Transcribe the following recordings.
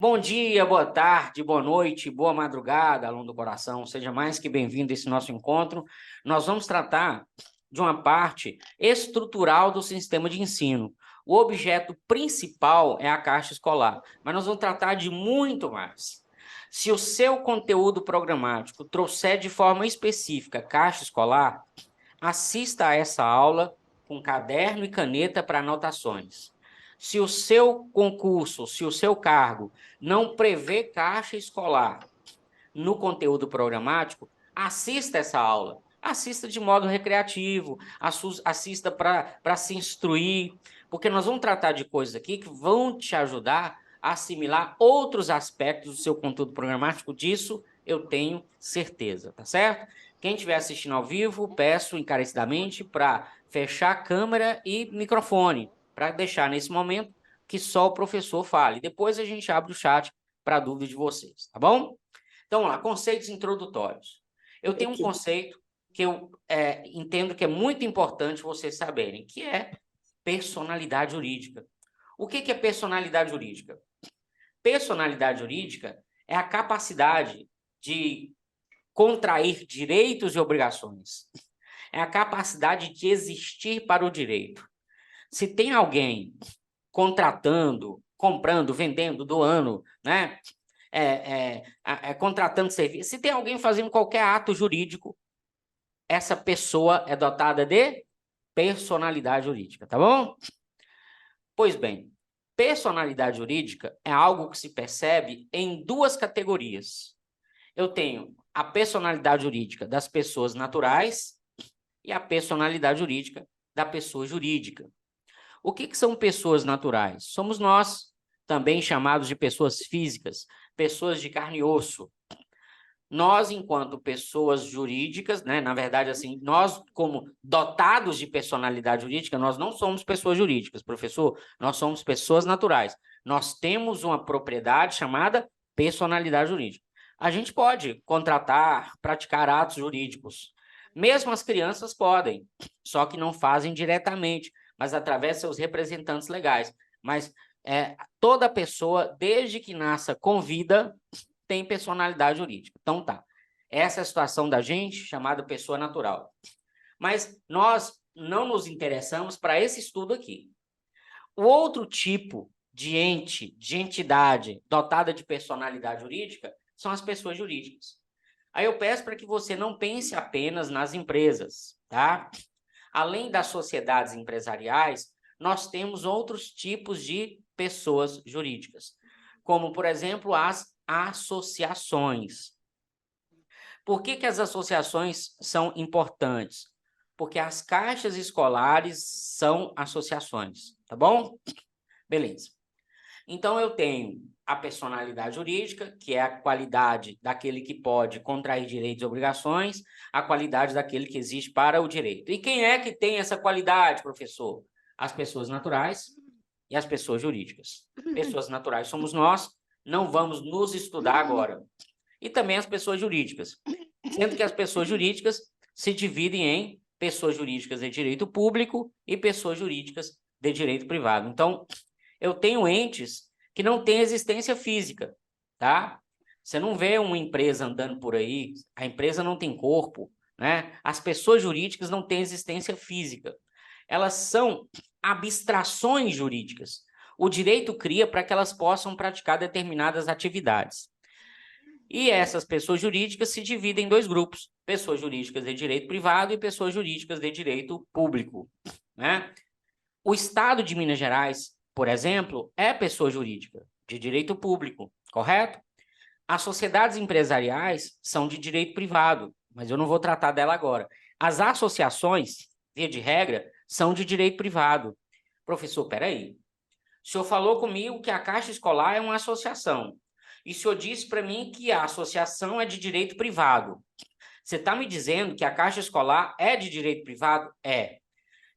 Bom dia, boa tarde, boa noite, boa madrugada, aluno do coração. Seja mais que bem-vindo a esse nosso encontro. Nós vamos tratar de uma parte estrutural do sistema de ensino. O objeto principal é a caixa escolar, mas nós vamos tratar de muito mais. Se o seu conteúdo programático trouxer de forma específica caixa escolar, assista a essa aula com caderno e caneta para anotações. Se o seu concurso, se o seu cargo não prevê caixa escolar no conteúdo programático, assista essa aula. Assista de modo recreativo, assista para se instruir, porque nós vamos tratar de coisas aqui que vão te ajudar a assimilar outros aspectos do seu conteúdo programático, disso eu tenho certeza, tá certo? Quem estiver assistindo ao vivo, peço encarecidamente para fechar a câmera e microfone, para deixar nesse momento que só o professor fale. Depois a gente abre o chat para dúvida de vocês, tá bom? Então, vamos lá, conceitos introdutórios. Eu tenho um conceito que eu entendo que é muito importante vocês saberem, que é personalidade jurídica. O que é personalidade jurídica? Personalidade jurídica é a capacidade de contrair direitos e obrigações. É a capacidade de existir para o direito. Se tem alguém contratando, comprando, vendendo, doando, né? Contratando serviço. Se tem alguém fazendo qualquer ato jurídico, essa pessoa é dotada de personalidade jurídica, tá bom? Pois bem, personalidade jurídica é algo que se percebe em duas categorias. Eu tenho a personalidade jurídica das pessoas naturais e a personalidade jurídica da pessoa jurídica. O que são pessoas naturais? Somos nós, também chamados de pessoas físicas, pessoas de carne e osso. Nós, enquanto pessoas jurídicas, né, na verdade, assim, nós, como dotados de personalidade jurídica, nós não somos pessoas jurídicas, professor, nós somos pessoas naturais. Nós temos uma propriedade chamada personalidade jurídica. A gente pode contratar, praticar atos jurídicos. Mesmo as crianças podem, só que não fazem diretamente, mas através de seus representantes legais. Mas toda pessoa, desde que nasça com vida, tem personalidade jurídica. Então, tá. Essa é a situação da gente, chamada pessoa natural. Mas nós não nos interessamos para esse estudo aqui. O outro tipo de entidade dotada de personalidade jurídica são as pessoas jurídicas. Aí eu peço para que você não pense apenas nas empresas, tá? Além das sociedades empresariais, nós temos outros tipos de pessoas jurídicas, como, por exemplo, as associações. Por que as associações são importantes? Porque as caixas escolares são associações, tá bom? Beleza. Então, eu tenho a personalidade jurídica, que é a qualidade daquele que pode contrair direitos e obrigações, a qualidade daquele que existe para o direito. E quem é que tem essa qualidade, professor? As pessoas naturais e as pessoas jurídicas. Pessoas naturais somos nós, não vamos nos estudar agora. E também as pessoas jurídicas, sendo que as pessoas jurídicas se dividem em pessoas jurídicas de direito público e pessoas jurídicas de direito privado. Então, eu tenho entes que não têm existência física, tá? Você não vê uma empresa andando por aí, a empresa não tem corpo, né? As pessoas jurídicas não têm existência física. Elas são abstrações jurídicas. O direito cria para que elas possam praticar determinadas atividades. E essas pessoas jurídicas se dividem em dois grupos: pessoas jurídicas de direito privado e pessoas jurídicas de direito público, né? O Estado de Minas Gerais, por exemplo, é pessoa jurídica de direito público, correto? As sociedades empresariais são de direito privado, mas eu não vou tratar dela agora. As associações, via de regra, são de direito privado. Professor, peraí. O senhor falou comigo que a Caixa Escolar é uma associação. E o senhor disse para mim que a associação é de direito privado. Você está me dizendo que a Caixa Escolar é de direito privado? É.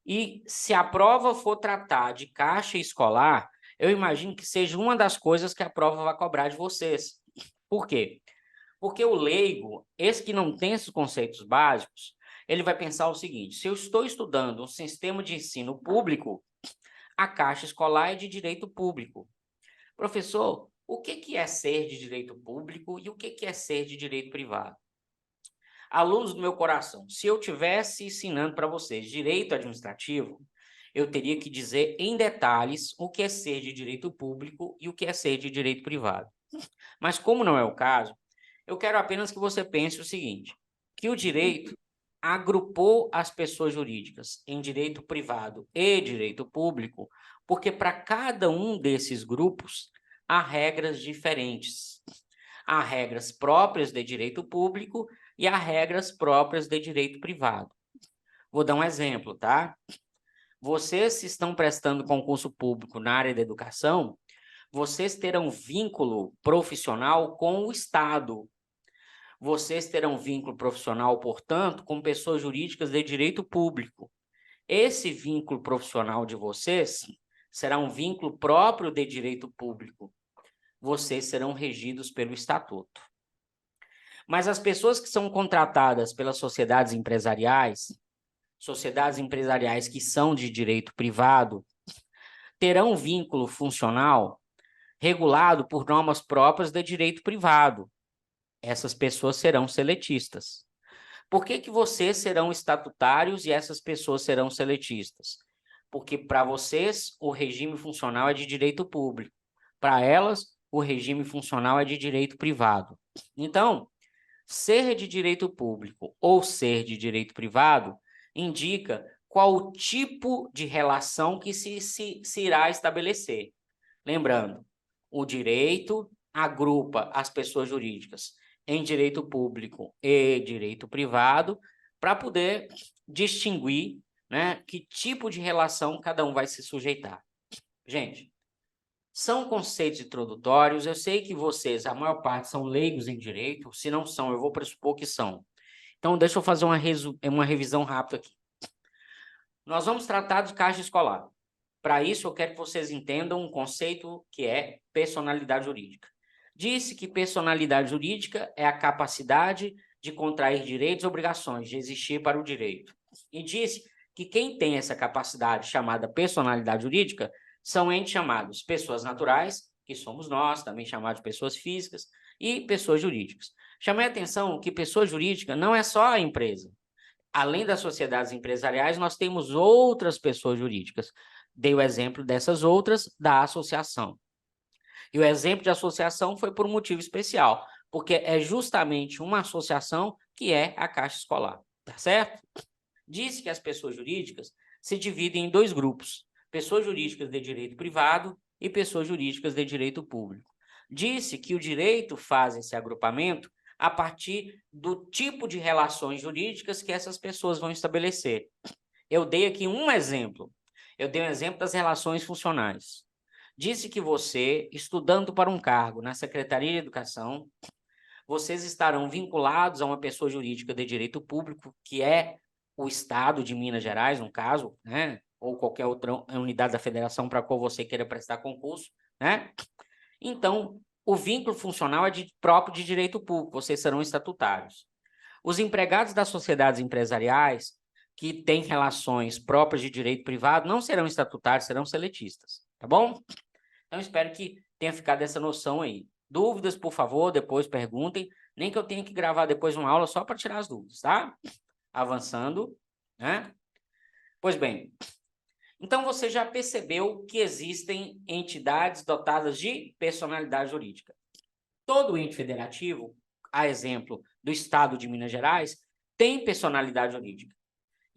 E se a prova for tratar de caixa escolar, eu imagino que seja uma das coisas que a prova vai cobrar de vocês. Por quê? Porque o leigo, esse que não tem esses conceitos básicos, ele vai pensar o seguinte: se eu estou estudando um sistema de ensino público, a caixa escolar é de direito público. Professor, O que é ser de direito público e o que é ser de direito privado? Alunos do meu coração, se eu estivesse ensinando para vocês direito administrativo, eu teria que dizer em detalhes o que é ser de direito público e o que é ser de direito privado. Mas como não é o caso, eu quero apenas que você pense o seguinte, que o direito agrupou as pessoas jurídicas em direito privado e direito público, porque para cada um desses grupos há regras diferentes. Há regras próprias de direito público e há regras próprias de direito privado. Vou dar um exemplo, tá? Vocês que estão prestando concurso público na área da educação, vocês terão vínculo profissional com o Estado. Vocês terão vínculo profissional, portanto, com pessoas jurídicas de direito público. Esse vínculo profissional de vocês será um vínculo próprio de direito público. Vocês serão regidos pelo Estatuto. Mas as pessoas que são contratadas pelas sociedades empresariais que são de direito privado, terão vínculo funcional regulado por normas próprias de direito privado. Essas pessoas serão seletistas. Por que vocês serão estatutários e essas pessoas serão seletistas? Porque para vocês o regime funcional é de direito público. Para elas, o regime funcional é de direito privado. Então, ser de direito público ou ser de direito privado indica qual o tipo de relação que se irá estabelecer. Lembrando, o direito agrupa as pessoas jurídicas em direito público e direito privado para poder distinguir, né, que tipo de relação cada um vai se sujeitar. Gente, são conceitos introdutórios, eu sei que vocês, a maior parte, são leigos em direito, se não são, eu vou pressupor que são. Então, deixa eu fazer uma revisão rápida aqui. Nós vamos tratar de caixa escolar. Para isso, eu quero que vocês entendam um conceito que é personalidade jurídica. Disse que personalidade jurídica é a capacidade de contrair direitos e obrigações, de existir para o direito. E disse que quem tem essa capacidade chamada personalidade jurídica são entes chamados pessoas naturais, que somos nós, também chamados de pessoas físicas, e pessoas jurídicas. Chamei a atenção que pessoa jurídica não é só a empresa. Além das sociedades empresariais, nós temos outras pessoas jurídicas. Dei o exemplo dessas outras da associação. E o exemplo de associação foi por um motivo especial, porque é justamente uma associação que é a Caixa Escolar, tá certo? Disse que as pessoas jurídicas se dividem em dois grupos, pessoas jurídicas de direito privado e pessoas jurídicas de direito público. Disse que o direito faz esse agrupamento a partir do tipo de relações jurídicas que essas pessoas vão estabelecer. Eu dei aqui um exemplo. Eu dei um exemplo das relações funcionais. Disse que você, estudando para um cargo na Secretaria de Educação, vocês estarão vinculados a uma pessoa jurídica de direito público, que é o Estado de Minas Gerais, no caso, né? Ou qualquer outra unidade da federação para a qual você queira prestar concurso, né? Então, o vínculo funcional é próprio de direito público, vocês serão estatutários. Os empregados das sociedades empresariais que têm relações próprias de direito privado não serão estatutários, serão seletistas, tá bom? Então, espero que tenha ficado essa noção aí. Dúvidas, por favor, depois perguntem, nem que eu tenha que gravar depois uma aula só para tirar as dúvidas, tá? Avançando, né? Pois bem, então você já percebeu que existem entidades dotadas de personalidade jurídica. Todo ente federativo, a exemplo do Estado de Minas Gerais, tem personalidade jurídica.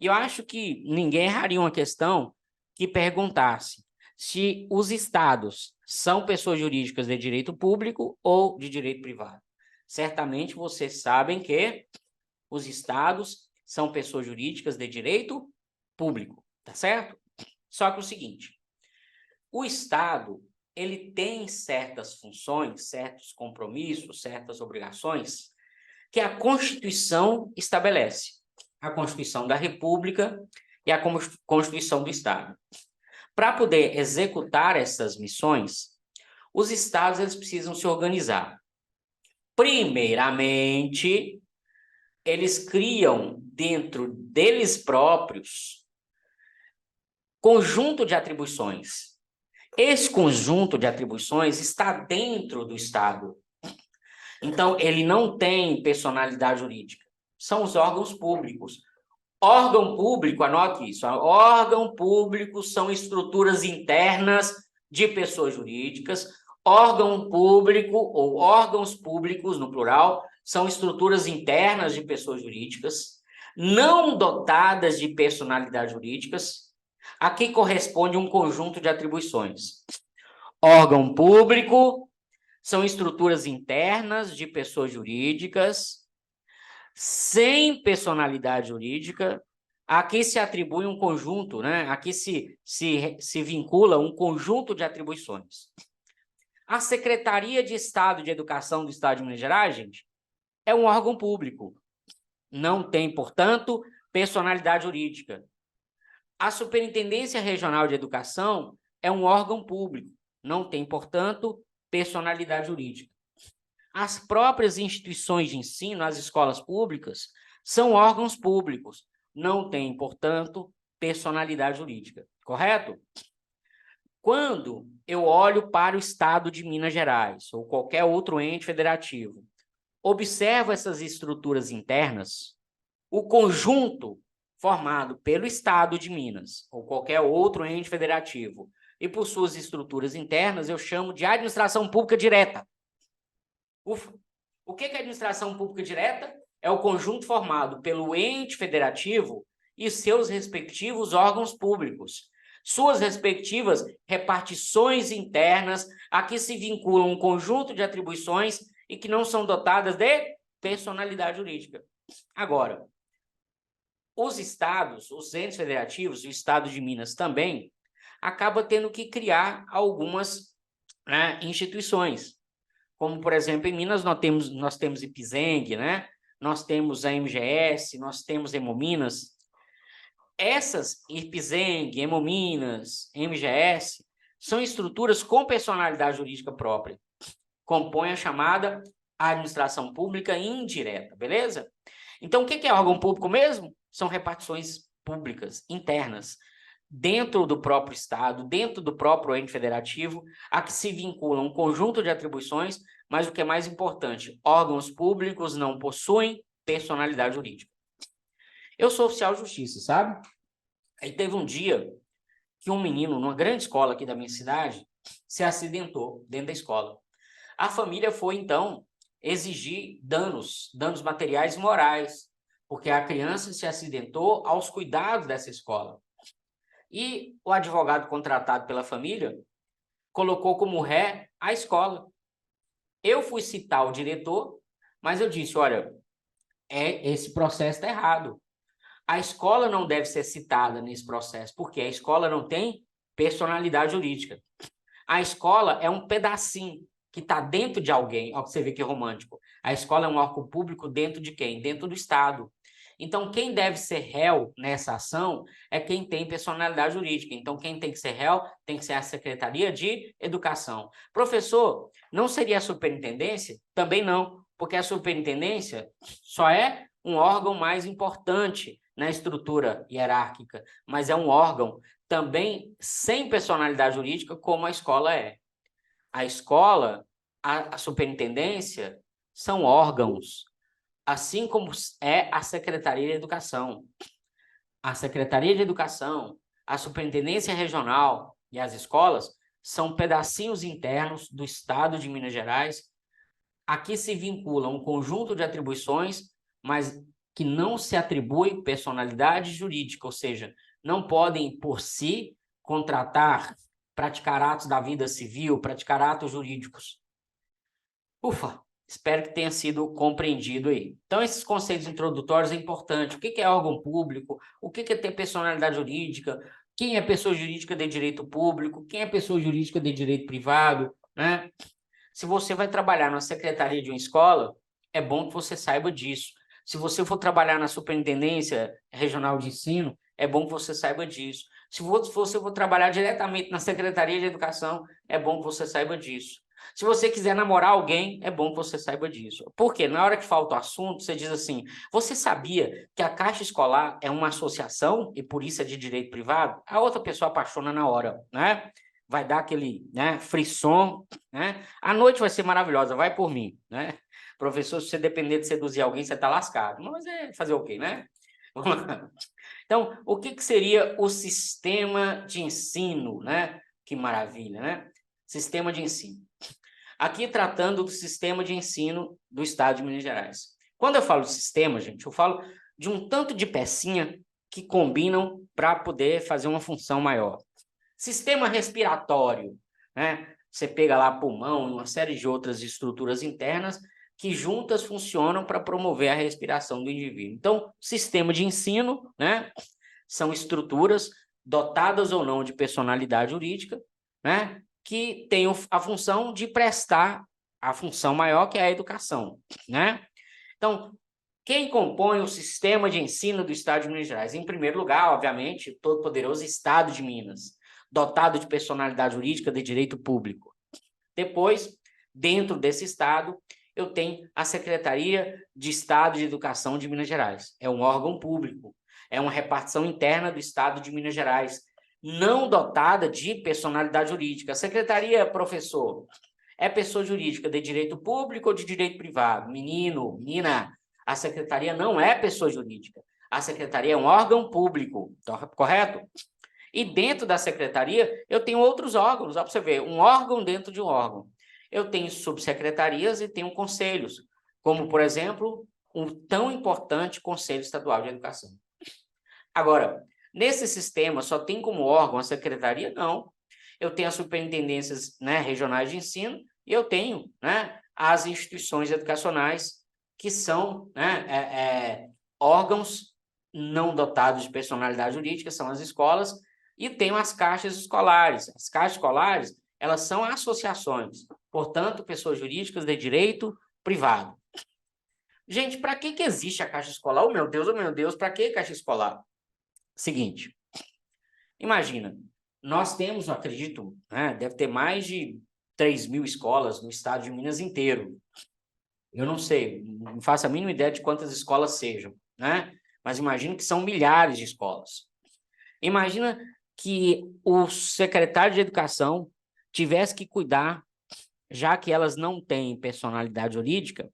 E eu acho que ninguém erraria uma questão que perguntasse se os estados são pessoas jurídicas de direito público ou de direito privado. Certamente vocês sabem que os estados são pessoas jurídicas de direito público, tá certo? Só que o seguinte, o Estado, ele tem certas funções, certos compromissos, certas obrigações que a Constituição estabelece. A Constituição da República e a Constituição do Estado. Para poder executar essas missões, os estados eles precisam se organizar. Primeiramente, eles criam dentro deles próprios conjunto de atribuições. Esse conjunto de atribuições está dentro do Estado. Então, ele não tem personalidade jurídica. São os órgãos públicos. Órgão público, anote isso. Órgão público são estruturas internas de pessoas jurídicas. Órgão público ou órgãos públicos, no plural, são estruturas internas de pessoas jurídicas, não dotadas de personalidade jurídicas. Aqui corresponde um conjunto de atribuições. Órgão público são estruturas internas de pessoas jurídicas, sem personalidade jurídica. Aqui se atribui um conjunto, né? Aqui se vincula um conjunto de atribuições. A Secretaria de Estado de Educação do Estado de Minas Gerais, gente, é um órgão público. Não tem, portanto, personalidade jurídica. A Superintendência Regional de Educação é um órgão público. Não tem, portanto, personalidade jurídica. As próprias instituições de ensino, as escolas públicas, são órgãos públicos. Não têm, portanto, personalidade jurídica. Correto? Quando eu olho para o Estado de Minas Gerais, ou qualquer outro ente federativo, observo essas estruturas internas, o conjunto formado pelo Estado de Minas, ou qualquer outro ente federativo, e por suas estruturas internas, eu chamo de administração pública direta. O que é administração pública direta? É o conjunto formado pelo ente federativo e seus respectivos órgãos públicos. Suas respectivas repartições internas, a que se vinculam um conjunto de atribuições e que não são dotadas de personalidade jurídica. Agora, os estados, os entes federativos, o Estado de Minas também, acaba tendo que criar algumas, né, instituições. Como, por exemplo, em Minas nós temos IPZENG, né? Nós temos a MGS, nós temos Hemominas. Essas IPZENG, Hemominas, MGS, são estruturas com personalidade jurídica própria. Compõem a chamada administração pública indireta, beleza? Então, o que é órgão público mesmo? São repartições públicas internas, dentro do próprio Estado, dentro do próprio ente federativo, a que se vincula um conjunto de atribuições, mas o que é mais importante, órgãos públicos não possuem personalidade jurídica. Eu sou oficial de justiça, sabe? Aí teve um dia que um menino, numa grande escola aqui da minha cidade, se acidentou dentro da escola. A família foi, então, exigir danos materiais e morais, porque a criança se acidentou aos cuidados dessa escola. E o advogado contratado pela família colocou como ré a escola. Eu fui citar o diretor, mas eu disse, olha, esse processo está errado. A escola não deve ser citada nesse processo, porque a escola não tem personalidade jurídica. A escola é um pedacinho que está dentro de alguém. Olha, você vê que romântico. A escola é um órgão público dentro de quem? Dentro do Estado. Então, quem deve ser réu nessa ação é quem tem personalidade jurídica. Então, quem tem que ser réu tem que ser a Secretaria de Educação. Professor, não seria a superintendência? Também não, porque a superintendência só é um órgão mais importante na estrutura hierárquica, mas é um órgão também sem personalidade jurídica, como a escola é. A escola, a superintendência, são órgãos, assim como é a Secretaria de Educação. A Secretaria de Educação, a Superintendência Regional e as escolas são pedacinhos internos do Estado de Minas Gerais. Aqui se vincula um conjunto de atribuições, mas que não se atribui personalidade jurídica, ou seja, não podem, por si, contratar, praticar atos da vida civil, praticar atos jurídicos. Ufa! Espero que tenha sido compreendido aí. Então, esses conceitos introdutórios é importante. O que é órgão público? O que é ter personalidade jurídica? Quem é pessoa jurídica de direito público? Quem é pessoa jurídica de direito privado? Né? Se você vai trabalhar na secretaria de uma escola, é bom que você saiba disso. Se você for trabalhar na Superintendência Regional de Ensino, é bom que você saiba disso. Se você for trabalhar diretamente na Secretaria de Educação, é bom que você saiba disso. Se você quiser namorar alguém, é bom que você saiba disso. Porque na hora que falta o assunto, você diz assim, você sabia que a Caixa Escolar é uma associação e por isso é de direito privado? A outra pessoa apaixona na hora, né? vai dar aquele, né, frisson, né? A noite vai ser maravilhosa, vai por mim, né? Professor, se você depender de seduzir alguém, você está lascado. Mas é fazer o quê, né? Vamos lá. Então, o que seria o sistema de ensino, né? Que maravilha, né? Sistema de ensino. Aqui tratando do sistema de ensino do Estado de Minas Gerais. Quando eu falo sistema, gente, eu falo de um tanto de pecinha que combinam para poder fazer uma função maior. Sistema respiratório, né? Você pega lá pulmão e uma série de outras estruturas internas que juntas funcionam para promover a respiração do indivíduo. Então, sistema de ensino, né? São estruturas dotadas ou não de personalidade jurídica, né? Que têm a função de prestar a função maior, que é a educação, né? Então, quem compõe o sistema de ensino do Estado de Minas Gerais? Em primeiro lugar, obviamente, o todo-poderoso Estado de Minas, dotado de personalidade jurídica de direito público. Depois, dentro desse Estado, eu tenho a Secretaria de Estado de Educação de Minas Gerais. É um órgão público, é uma repartição interna do Estado de Minas Gerais, não dotada de personalidade jurídica. A secretaria, professor, é pessoa jurídica de direito público ou de direito privado? Menino, menina, a secretaria não é pessoa jurídica. A secretaria é um órgão público, correto? E dentro da secretaria, eu tenho outros órgãos, ó, para você ver, um órgão dentro de um órgão. Eu tenho subsecretarias e tenho conselhos, como, por exemplo, um tão importante Conselho Estadual de Educação. Agora, nesse sistema, só tem como órgão a secretaria? Não. Eu tenho as superintendências, né, regionais de ensino e eu tenho, né, as instituições educacionais, que são, né, órgãos não dotados de personalidade jurídica, são as escolas, e tenho as caixas escolares. As caixas escolares, elas são associações, portanto, pessoas jurídicas de direito privado. Gente, para que existe a caixa escolar? Oh, meu Deus, para que caixa escolar? Seguinte, imagina, nós temos, acredito, né, deve ter mais de 3.000 escolas no estado de Minas inteiro. Eu não sei, não faço a mínima ideia de quantas escolas sejam, né? Mas imagino que são milhares de escolas. Imagina que o secretário de Educação tivesse que cuidar, já que elas não têm personalidade jurídica,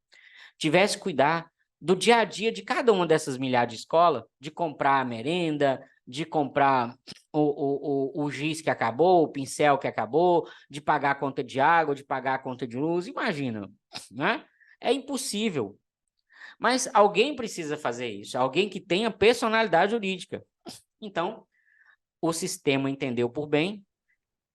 tivesse que cuidar do dia a dia de cada uma dessas milhares de escolas, de comprar a merenda, de comprar o giz que acabou, o pincel que acabou, de pagar a conta de água, de pagar a conta de luz, imagina, né? É impossível. Mas alguém precisa fazer isso, alguém que tenha personalidade jurídica. Então, o sistema entendeu por bem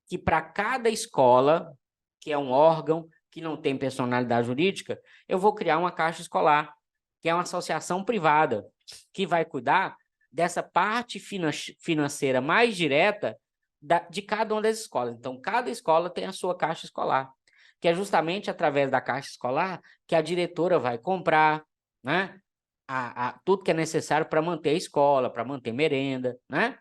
que para cada escola, que é um órgão que não tem personalidade jurídica, eu vou criar uma caixa escolar, que é uma associação privada, que vai cuidar dessa parte financeira mais direta de cada uma das escolas. Então, cada escola tem a sua caixa escolar, que é justamente através da caixa escolar que a diretora vai comprar, né, tudo que é necessário para manter a escola, para manter merenda, né?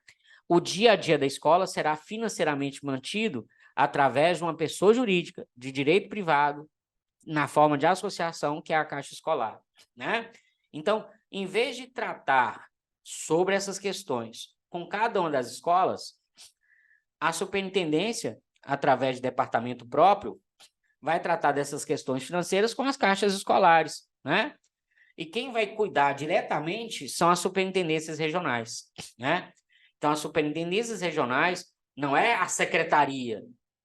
O dia a dia da escola será financeiramente mantido através de uma pessoa jurídica de direito privado, na forma de associação, que é a Caixa Escolar, né? Então, em vez de tratar sobre essas questões com cada uma das escolas, a superintendência, através de departamento próprio, vai tratar dessas questões financeiras com as caixas escolares, né? E quem vai cuidar diretamente são as superintendências regionais, né? Então, as superintendências regionais não é a secretaria.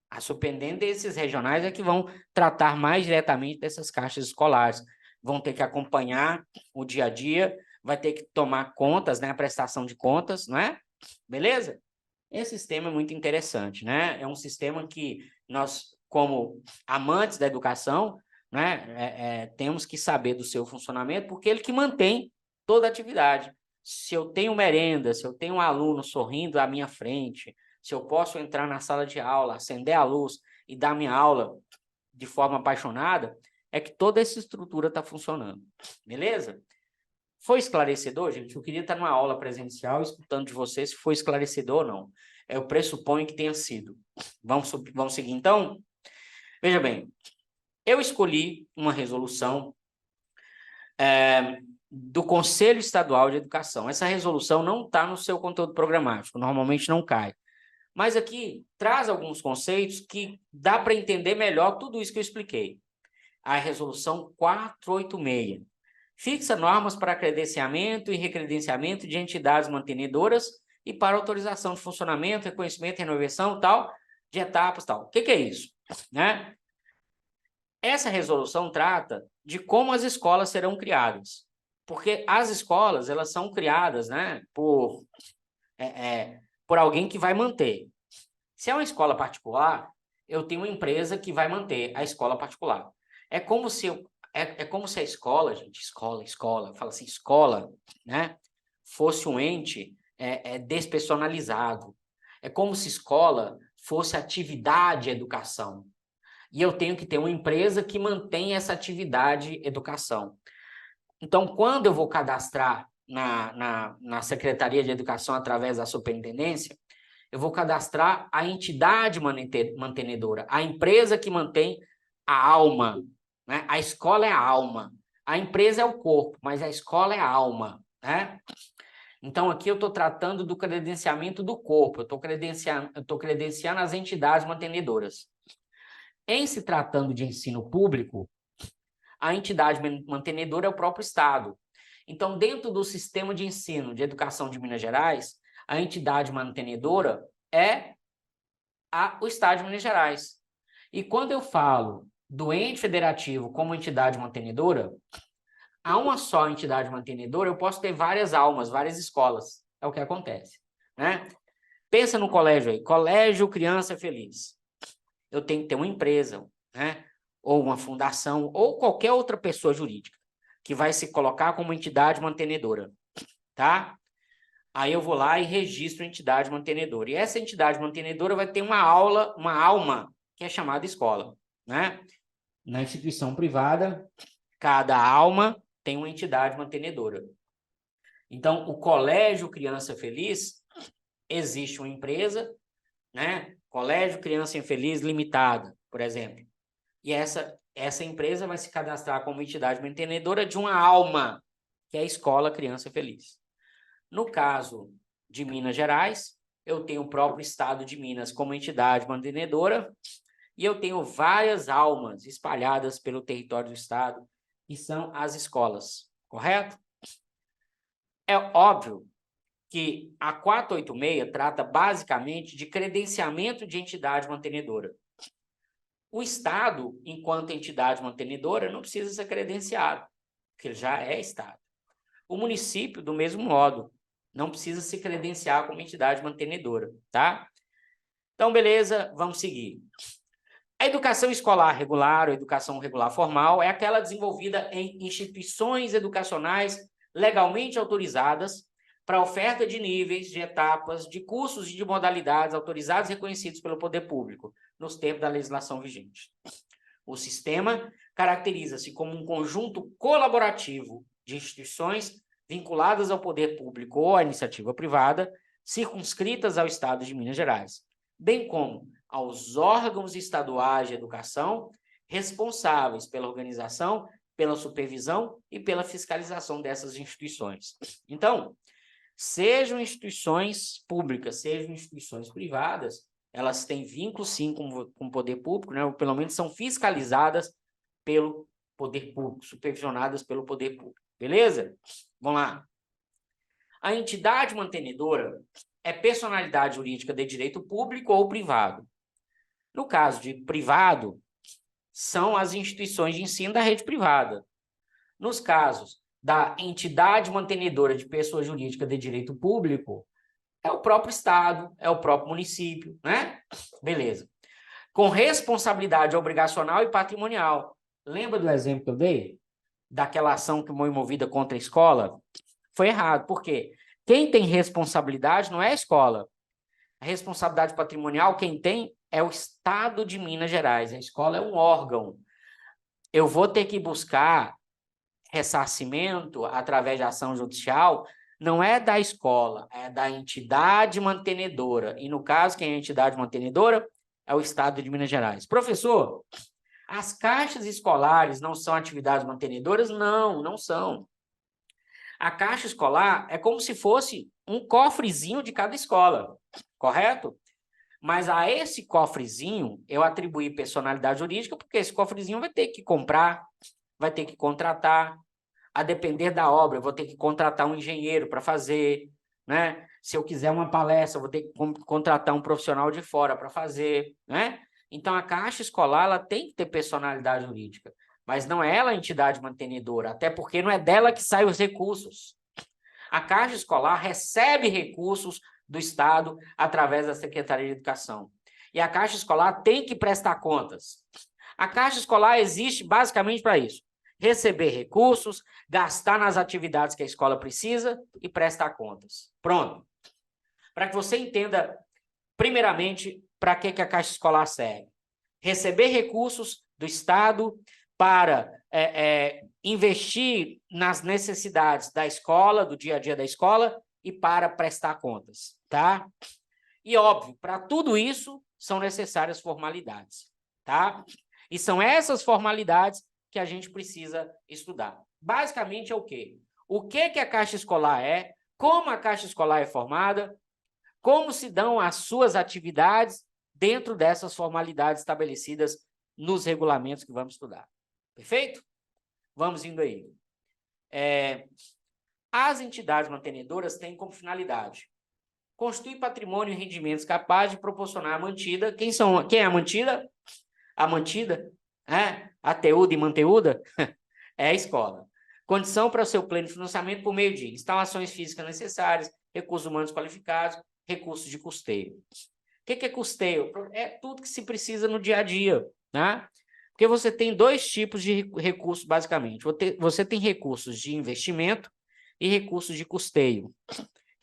As superintendências regionais é que vão tratar mais diretamente dessas caixas escolares. Vão ter que acompanhar o dia a dia, vai ter que tomar contas, né? A prestação de contas, não é? Beleza? Esse sistema é muito interessante, né? É um sistema que nós, como amantes da educação, né, temos que saber do seu funcionamento, porque ele que mantém toda a atividade. Se eu tenho merenda, se eu tenho um aluno sorrindo à minha frente, se eu posso entrar na sala de aula, acender a luz e dar minha aula de forma apaixonada, é que toda essa estrutura está funcionando. Beleza? Foi esclarecedor, gente? Eu queria estar numa aula presencial escutando de vocês se foi esclarecedor ou não. Eu pressuponho que tenha sido. Vamos seguir, então? Veja bem, eu escolhi uma resolução do Conselho Estadual de Educação. Essa resolução não está no seu conteúdo programático, normalmente não cai. Mas aqui traz alguns conceitos que dá para entender melhor tudo isso que eu expliquei. A resolução 486 fixa normas para credenciamento e recredenciamento de entidades mantenedoras e para autorização de funcionamento, reconhecimento, renovação, tal, de etapas, tal. O que é isso? Né? Essa resolução trata de como as escolas serão criadas, porque as escolas, elas são criadas, né, por alguém que vai manter. Se é uma escola particular, eu tenho uma empresa que vai manter a escola particular. É como se a escola, gente, escola, fala assim, escola, né, fosse um ente despersonalizado. É como se escola fosse atividade educação. E eu tenho que ter uma empresa que mantém essa atividade educação. Então, quando eu vou cadastrar na Secretaria de Educação através da superintendência, eu vou cadastrar a entidade mantenedora, a empresa que mantém a alma, né? A escola é a alma, a empresa é o corpo, mas a escola é a alma, né? Então, aqui eu estou tratando do credenciamento do corpo, eu estou credenciando as entidades mantenedoras. Em se tratando de ensino público, a entidade mantenedora é o próprio Estado. Então, dentro do sistema de ensino de educação de Minas Gerais, a entidade mantenedora é o Estado de Minas Gerais. E quando eu falo do ente federativo como entidade mantenedora, há uma só entidade mantenedora, eu posso ter várias almas, várias escolas. É o que acontece, né? Pensa no colégio aí, Colégio Criança Feliz. Eu tenho que ter uma empresa, né? Ou uma fundação, ou qualquer outra pessoa jurídica que vai se colocar como entidade mantenedora, tá? Aí eu vou lá e registro a entidade mantenedora. E essa entidade mantenedora vai ter uma alma, que é chamada escola, né? Na instituição privada, cada alma tem uma entidade mantenedora. Então, o Colégio Criança Feliz, existe uma empresa, né? Colégio Criança Feliz Limitada, por exemplo. E essa empresa vai se cadastrar como entidade mantenedora de uma alma, que é a Escola Criança Feliz. No caso de Minas Gerais, eu tenho o próprio Estado de Minas como entidade mantenedora e eu tenho várias almas espalhadas pelo território do Estado, que são as escolas, correto? É óbvio que a 486 trata basicamente de credenciamento de entidade mantenedora. O Estado, enquanto entidade mantenedora, não precisa ser credenciado, porque ele já é Estado. O município, do mesmo modo, não precisa se credenciar como entidade mantenedora, tá? Então, beleza, vamos seguir. A educação escolar regular, ou educação regular formal, é aquela desenvolvida em instituições educacionais legalmente autorizadas para oferta de níveis, de etapas, de cursos e de modalidades autorizados e reconhecidos pelo poder público, nos termos da legislação vigente. O sistema caracteriza-se como um conjunto colaborativo de instituições vinculadas ao poder público ou à iniciativa privada, circunscritas ao Estado de Minas Gerais, bem como aos órgãos estaduais de educação responsáveis pela organização, pela supervisão e pela fiscalização dessas instituições. Então, sejam instituições públicas, sejam instituições privadas, elas têm vínculo, sim, com o poder público, né? Ou pelo menos são fiscalizadas pelo poder público, supervisionadas pelo poder público. Beleza? Vamos lá. A entidade mantenedora é personalidade jurídica de direito público ou privado. No caso de privado, são as instituições de ensino da rede privada. Nos casos da entidade mantenedora de pessoa jurídica de direito público, é o próprio Estado, é o próprio município, né? Beleza. Com responsabilidade obrigacional e patrimonial. Lembra do exemplo que eu dei? Daquela ação que foi movida contra a escola? Foi errado. Por quê? Quem tem responsabilidade não é a escola. A responsabilidade patrimonial, quem tem é o Estado de Minas Gerais. A escola é um órgão. Eu vou ter que buscar ressarcimento através de ação judicial, não é da escola, é da entidade mantenedora. E, no caso, quem é a entidade mantenedora? É o Estado de Minas Gerais. Professor, as caixas escolares não são atividades mantenedoras? Não, não são. A caixa escolar é como se fosse um cofrezinho de cada escola, correto? Mas a esse cofrezinho, eu atribuí personalidade jurídica, porque esse cofrezinho vai ter que comprar, vai ter que contratar, a depender da obra, eu vou ter que contratar um engenheiro para fazer, né? Se eu quiser uma palestra, eu vou ter que contratar um profissional de fora para fazer, né? Então, a Caixa Escolar ela tem que ter personalidade jurídica, mas não é ela a entidade mantenedora, até porque não é dela que saem os recursos. A Caixa Escolar recebe recursos do Estado através da Secretaria de Educação. E a Caixa Escolar tem que prestar contas. A Caixa Escolar existe basicamente para isso: receber recursos, gastar nas atividades que a escola precisa e prestar contas. Pronto. Para que você entenda, primeiramente, para que a Caixa Escolar serve. Receber recursos do Estado para investir nas necessidades da escola, do dia a dia da escola, e para prestar contas, tá? E, óbvio, para tudo isso, são necessárias formalidades, tá? E são essas formalidades que a gente precisa estudar. Basicamente é o quê? O que a Caixa Escolar é, como a Caixa Escolar é formada, como se dão as suas atividades dentro dessas formalidades estabelecidas nos regulamentos que vamos estudar. Perfeito? Vamos indo aí. As entidades mantenedoras têm como finalidade constituir patrimônio e rendimentos capazes de proporcionar a mantida. Quem é a mantida? A mantida, a teuda e manteuda, é a escola. Condição para o seu pleno financiamento por meio de instalações físicas necessárias, recursos humanos qualificados, recursos de custeio. O que é custeio? É tudo que se precisa no dia a dia, né? Porque você tem dois tipos de recursos, basicamente. Você tem recursos de investimento e recursos de custeio.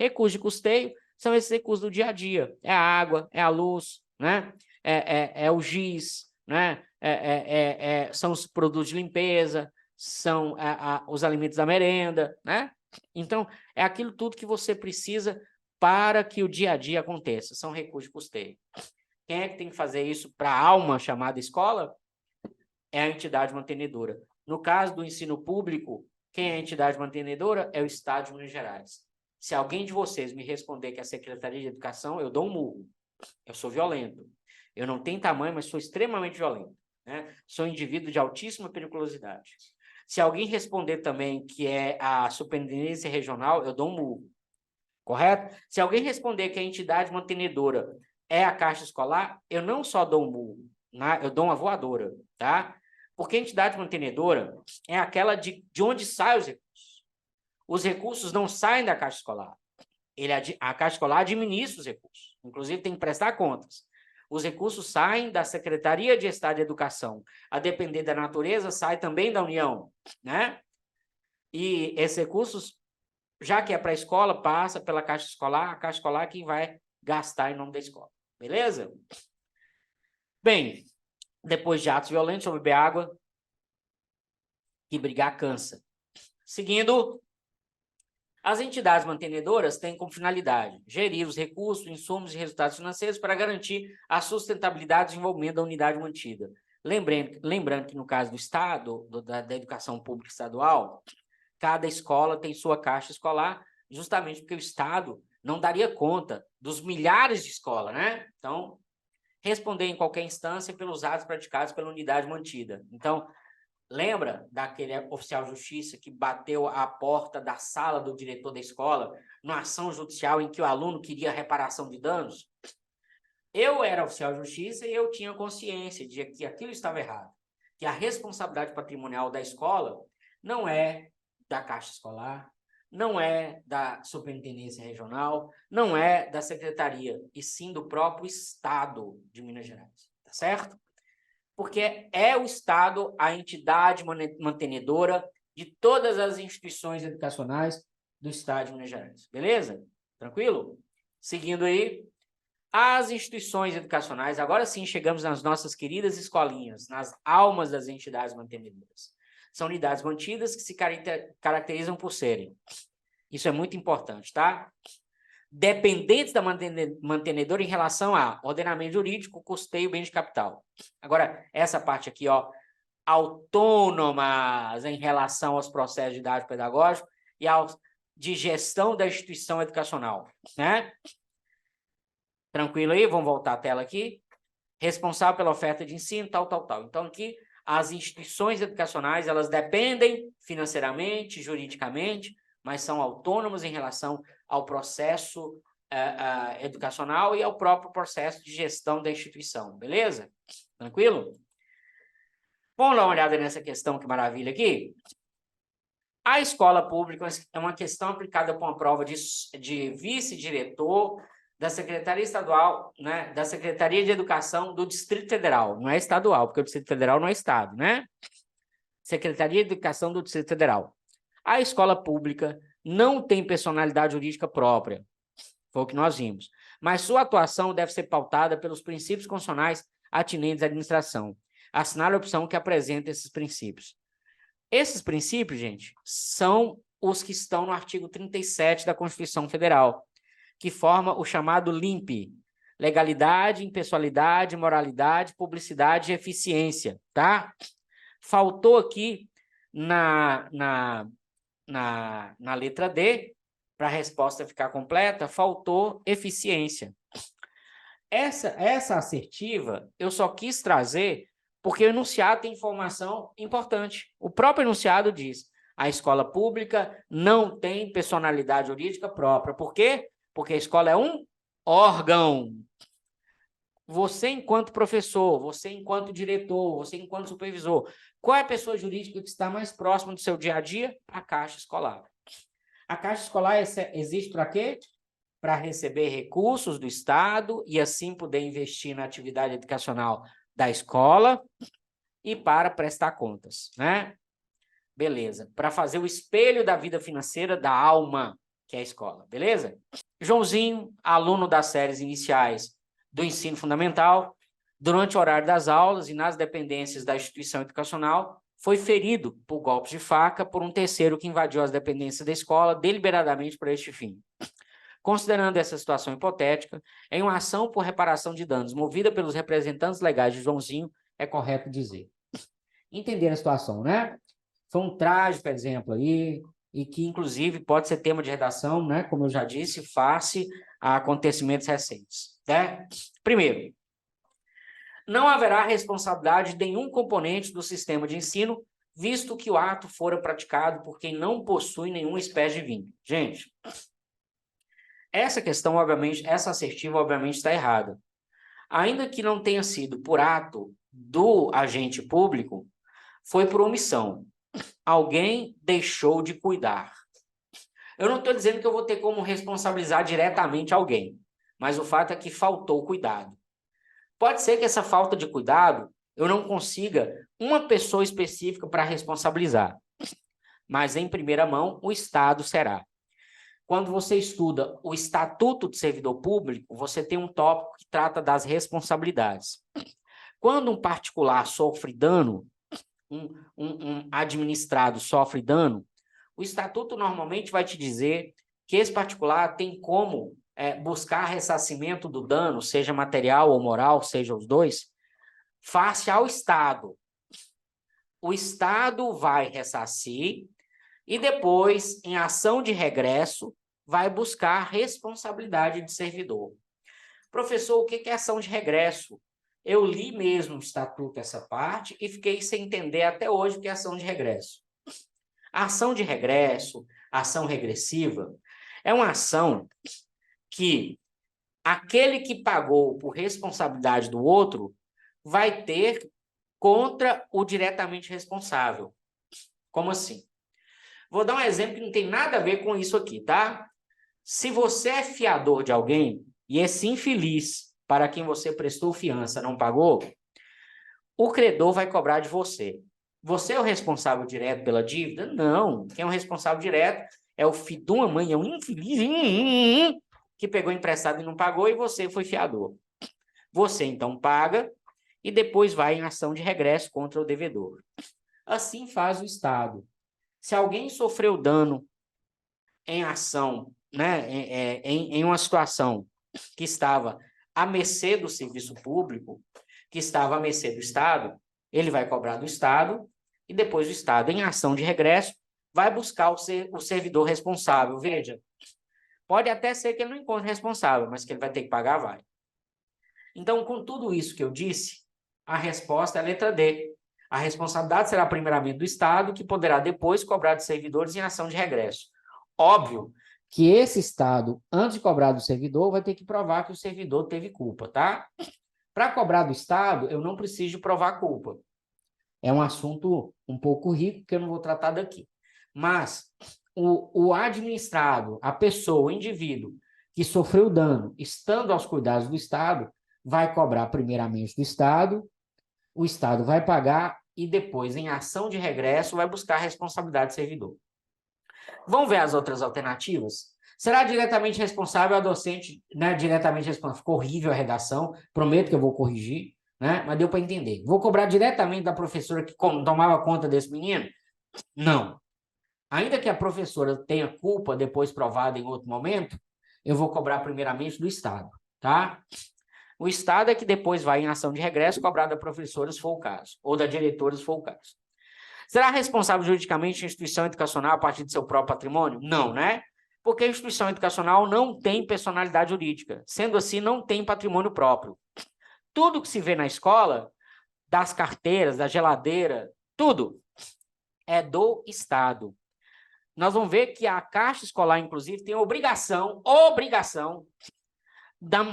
Recursos de custeio são esses recursos do dia a dia. É a água, é a luz, né? É o giz, né? São os produtos de limpeza, são os alimentos da merenda, né? Então, é aquilo tudo que você precisa para que o dia a dia aconteça. São recursos de custeio. Quem é que tem que fazer isso para a alma chamada escola? É a entidade mantenedora. No caso do ensino público, quem é a entidade mantenedora? É o Estado de Minas Gerais. Se alguém de vocês me responder que é a Secretaria de Educação, eu dou um murro. Eu sou violento. Eu não tenho tamanho, mas sou extremamente violento, né? Sou um indivíduo de altíssima periculosidade. Se alguém responder também que é a Superintendência Regional, eu dou um murro. Correto? Se alguém responder que a entidade mantenedora é a Caixa Escolar, eu não só dou um murro, né? Eu dou uma voadora, tá? Porque a entidade mantenedora é aquela de onde saem os recursos. Os recursos não saem da Caixa Escolar. A Caixa Escolar administra os recursos. Inclusive, tem que prestar contas. Os recursos saem da Secretaria de Estado de Educação. A depender da natureza, sai também da União, né? E esses recursos, já que é para a escola, passa pela Caixa Escolar, a Caixa Escolar é quem vai gastar em nome da escola. Beleza? Bem, depois de atos violentos, vou beber água, que brigar cansa. Seguindo, as entidades mantenedoras têm como finalidade gerir os recursos, insumos e resultados financeiros para garantir a sustentabilidade e desenvolvimento da unidade mantida. Lembrando que no caso do Estado, da educação pública estadual, cada escola tem sua caixa escolar, justamente porque o Estado não daria conta dos milhares de escolas, né? Então, responder em qualquer instância pelos atos praticados pela unidade mantida. Então, lembra daquele oficial de justiça que bateu à porta da sala do diretor da escola numa ação judicial em que o aluno queria reparação de danos? Eu era oficial de justiça e eu tinha consciência de que aquilo estava errado, que a responsabilidade patrimonial da escola não é da Caixa Escolar, não é da Superintendência Regional, não é da Secretaria, e sim do próprio Estado de Minas Gerais, tá certo? Porque é o Estado a entidade mantenedora de todas as instituições educacionais do Estado de Minas Gerais. Beleza? Tranquilo? Seguindo aí, as instituições educacionais, agora sim chegamos nas nossas queridas escolinhas, nas almas das entidades mantenedoras. São unidades mantidas que se caracterizam por serem, isso é muito importante, tá? Dependentes da mantenedora em relação a ordenamento jurídico, custeio, bem de capital. Agora, essa parte aqui, ó, autônomas em relação aos processos didático pedagógico e de gestão da instituição educacional, né? Tranquilo aí? Vamos voltar à tela aqui. Responsável pela oferta de ensino, tal. Então, aqui, as instituições educacionais, elas dependem financeiramente, juridicamente, mas são autônomas em relação ao processo educacional e ao próprio processo de gestão da instituição, beleza? Tranquilo? Vamos dar uma olhada nessa questão, que maravilha aqui. A escola pública é uma questão aplicada por uma prova de vice-diretor da Secretaria Estadual, né, da Secretaria de Educação do Distrito Federal. Não é estadual, porque o Distrito Federal não é estado, né? Secretaria de Educação do Distrito Federal. A escola pública não tem personalidade jurídica própria, foi o que nós vimos, mas sua atuação deve ser pautada pelos princípios constitucionais atinentes à administração. Assinar a opção que apresenta esses princípios. Esses princípios, gente, são os que estão no artigo 37 da Constituição Federal, que forma o chamado LIMP, legalidade, impessoalidade, moralidade, publicidade e eficiência, tá? Faltou aqui na letra D, para a resposta ficar completa, faltou eficiência. Essa assertiva eu só quis trazer porque o enunciado tem informação importante. O próprio enunciado diz: a escola pública não tem personalidade jurídica própria. Por quê? Porque a escola é um órgão. Você, enquanto professor, você, enquanto diretor, você, enquanto supervisor, qual é a pessoa jurídica que está mais próxima do seu dia a dia? A Caixa Escolar. A Caixa Escolar existe para quê? Para receber recursos do Estado e assim poder investir na atividade educacional da escola e para prestar contas, né? Beleza. Para fazer o espelho da vida financeira da alma, que é a escola, beleza? Joãozinho, aluno das séries iniciais do ensino fundamental, durante o horário das aulas e nas dependências da instituição educacional, foi ferido por golpes de faca por um terceiro que invadiu as dependências da escola deliberadamente para este fim. Considerando essa situação hipotética, em uma ação por reparação de danos movida pelos representantes legais de Joãozinho, é correto dizer. Entender a situação, né? Foi um trágico exemplo aí, e que, inclusive, pode ser tema de redação, né? Como eu já disse, face a acontecimentos recentes, né? Primeiro, não haverá responsabilidade de nenhum componente do sistema de ensino, visto que o ato fora praticado por quem não possui nenhuma espécie de vínculo. Gente, essa questão, obviamente, essa assertiva, obviamente, está errada. Ainda que não tenha sido por ato do agente público, foi por omissão. Alguém deixou de cuidar. Eu não estou dizendo que eu vou ter como responsabilizar diretamente alguém, mas o fato é que faltou cuidado. Pode ser que essa falta de cuidado eu não consiga uma pessoa específica para responsabilizar, mas em primeira mão o Estado será. Quando você estuda o Estatuto do Servidor Público, você tem um tópico que trata das responsabilidades. Quando um particular sofre dano, um administrado sofre dano, o Estatuto normalmente vai te dizer que esse particular tem como buscar ressarcimento do dano, seja material ou moral, seja os dois, face ao Estado. O Estado vai ressarcir e depois, em ação de regresso, vai buscar responsabilidade de servidor. Professor, o que é ação de regresso? Eu li mesmo o Estatuto, essa parte, e fiquei sem entender até hoje o que é ação de regresso. A ação de regresso, ação regressiva, é uma ação que aquele que pagou por responsabilidade do outro vai ter contra o diretamente responsável. Como assim? Vou dar um exemplo que não tem nada a ver com isso aqui, tá? Se você é fiador de alguém e esse infeliz para quem você prestou fiança não pagou, o credor vai cobrar de você. Você é o responsável direto pela dívida? Não. Quem é o responsável direto é o filho de uma mãe, é um infeliz que pegou emprestado e não pagou e você foi fiador. Você, então, paga e depois vai em ação de regresso contra o devedor. Assim faz o Estado. Se alguém sofreu dano em ação, né, em uma situação que estava à mercê do serviço público, que estava à mercê do Estado, ele vai cobrar do Estado e depois o Estado, em ação de regresso, vai buscar o servidor responsável. Veja, pode até ser que ele não encontre responsável, mas que ele vai ter que pagar, vai. Então, com tudo isso que eu disse, a resposta é a letra D. A responsabilidade será primeiramente do Estado, que poderá depois cobrar dos servidores em ação de regresso. Óbvio que esse Estado, antes de cobrar do servidor, vai ter que provar que o servidor teve culpa, tá? Para cobrar do Estado, eu não preciso provar culpa. É um assunto um pouco rico que eu não vou tratar daqui. Mas o administrado, a pessoa, o indivíduo que sofreu dano, estando aos cuidados do Estado, vai cobrar primeiramente do Estado, o Estado vai pagar e depois, em ação de regresso, vai buscar a responsabilidade do servidor. Vamos ver as outras alternativas? Será diretamente responsável a docente, né? Diretamente responsável. Ficou horrível a redação, prometo que eu vou corrigir, né? Mas deu para entender. Vou cobrar diretamente da professora que tomava conta desse menino? Não. Ainda que a professora tenha culpa depois provada em outro momento, eu vou cobrar primeiramente do Estado, tá? O Estado é que depois vai em ação de regresso cobrar da professora, se for o caso, ou da diretora, se for o caso. Será responsável juridicamente a instituição educacional a partir de seu próprio patrimônio? Não, né? Porque a instituição educacional não tem personalidade jurídica. Sendo assim, não tem patrimônio próprio. Tudo que se vê na escola, das carteiras, da geladeira, tudo é do Estado. Nós vamos ver que a Caixa Escolar, inclusive, tem obrigação,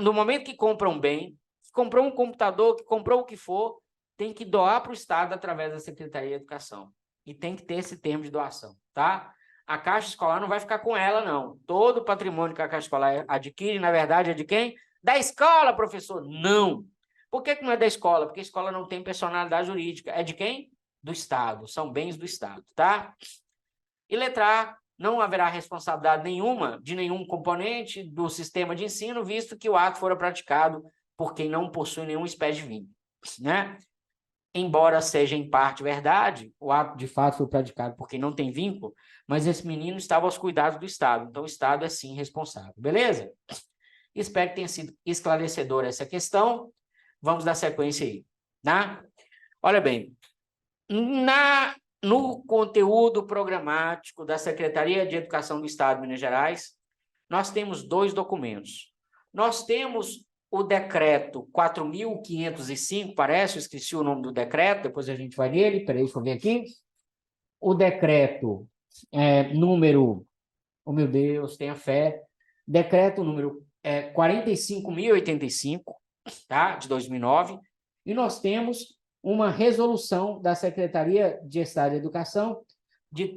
no momento que compra um bem, que comprou um computador, que comprou o que for, tem que doar para o Estado através da Secretaria de Educação. E tem que ter esse termo de doação, tá? A Caixa Escolar não vai ficar com ela, não. Todo o patrimônio que a Caixa Escolar adquire, na verdade, é de quem? Da escola, professor. Não. Por que não é da escola? Porque a escola não tem personalidade jurídica. É de quem? Do Estado. São bens do Estado, tá? E letra A, não haverá responsabilidade nenhuma de nenhum componente do sistema de ensino, visto que o ato fora praticado por quem não possui nenhuma espécie de vínculo, né? Embora seja em parte verdade, o ato de fato foi praticado por quem não tem vínculo, mas esse menino estava aos cuidados do Estado, então o Estado é sim responsável, beleza? Espero que tenha sido esclarecedora essa questão. Vamos dar sequência aí, né? Olha bem, no conteúdo programático da Secretaria de Educação do Estado de Minas Gerais, nós temos dois documentos. Nós temos o decreto 4.505, parece, eu esqueci o nome do decreto, depois a gente vai nele, peraí, deixa eu ver aqui. O decreto número, oh meu Deus, tenha fé, decreto número 45.085, tá, de 2009, e nós temos uma resolução da Secretaria de Estado de Educação de